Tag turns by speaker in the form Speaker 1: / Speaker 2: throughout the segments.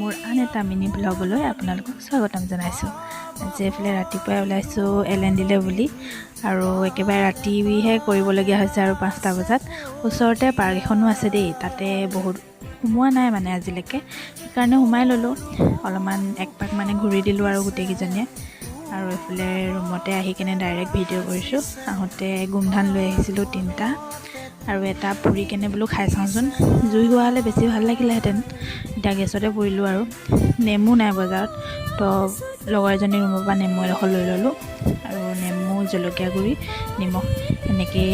Speaker 1: মোৰ আন এটা মিনি ব্লগলৈ আপোনালোকক স্বাগতম জনাইছোঁ। আজি এফালে ৰাতিপুৱাই ওলাইছোঁ এলেণ্ডিলৈ বুলি, আৰু একেবাৰে ৰাতিহে কৰিবলগীয়া হৈছে আৰু 5টা বজাত। ওচৰতে পাৰ্ক এখনো আছে দেই, তাতে বহুত সোমোৱা নাই মানে আজিলৈকে, সেইকাৰণে সোমাই ল'লোঁ। অলপমান একপাক মানে ঘূৰি দিলোঁ আৰু গোটেইকেইজনীয়ে। আৰু এইফালে ৰুমতে আহি কিনে ডাইৰেক্ট ভিডিঅ' কৰিছোঁ। আহোঁতে গোমধান লৈ আহিছিলোঁ 3টা, আৰু এটা পুৰি কেনে বোলো খাই চাওঁচোন, জুই হোৱা হ'লে বেছি ভাল লাগিলেহেঁতেন। এতিয়া গেছতে পুৰিলোঁ। আৰু নেমু নাই বজাৰত, তো লগৰ এজনী ৰুমৰ পৰা নেমু এডোখৰ লৈ ল'লোঁ, আৰু নেমু, জলকীয়া গুড়ি, নিমখ এনেকৈ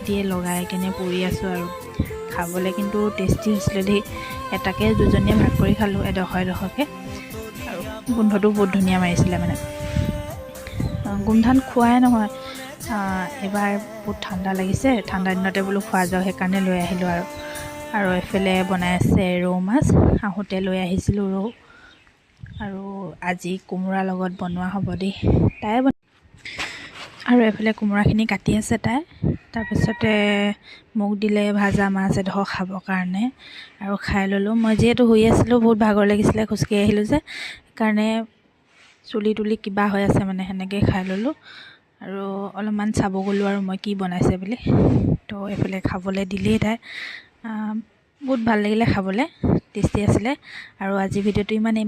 Speaker 1: দিয়ে লগাই কেনে পুৰি আছোঁ। আৰু খাবলৈ কিন্তু টেষ্টি হৈছিলে দেই। এটাকে দুজনীয়ে ভাগ কৰি খালোঁ, এডোখৰকৈ, আৰু গোন্ধটো বহুত ধুনীয়া মাৰিছিলে মানে। গোমধান খোৱাই নহয়, এবাৰ বহুত ঠাণ্ডা লাগিছে, ঠাণ্ডা দিনতে বোলো খোৱা যাওক, সেইকাৰণে লৈ আহিলোঁ। আৰু এফালে বনাই আছে ৰৌ মাছ, আহোঁতে লৈ আহিছিলোঁ ৰৌ, আৰু আজি কোমোৰাৰ লগত বনোৱা হ'ব দেই, তাই আৰু এফালে কোমোৰাখিনি কাটি আছে তাই। তাৰপিছতে মোক দিলে ভাজা মাছ এডোখৰ খাবৰ কাৰণে, আৰু খাই ল'লোঁ। মই যিহেতু শুই আছিলোঁ, বহুত ভাগৰ লাগিছিলে, খোজকাঢ়ি আহিলোঁ যে, সেইকাৰণে চুলি তুলি কিবা হৈ আছে মানে, সেনেকৈ খাই ল'লোঁ। আৰু অলপমান চাব গ'লোঁ আৰু মই কি বনাইছে বুলি। তো এইফালে খাবলৈ দিলেই তাই, বহুত ভাল লাগিলে খাবলৈ, টেষ্টি আছিলে। আৰু আজি ভিডিঅ'টো ইমানেই।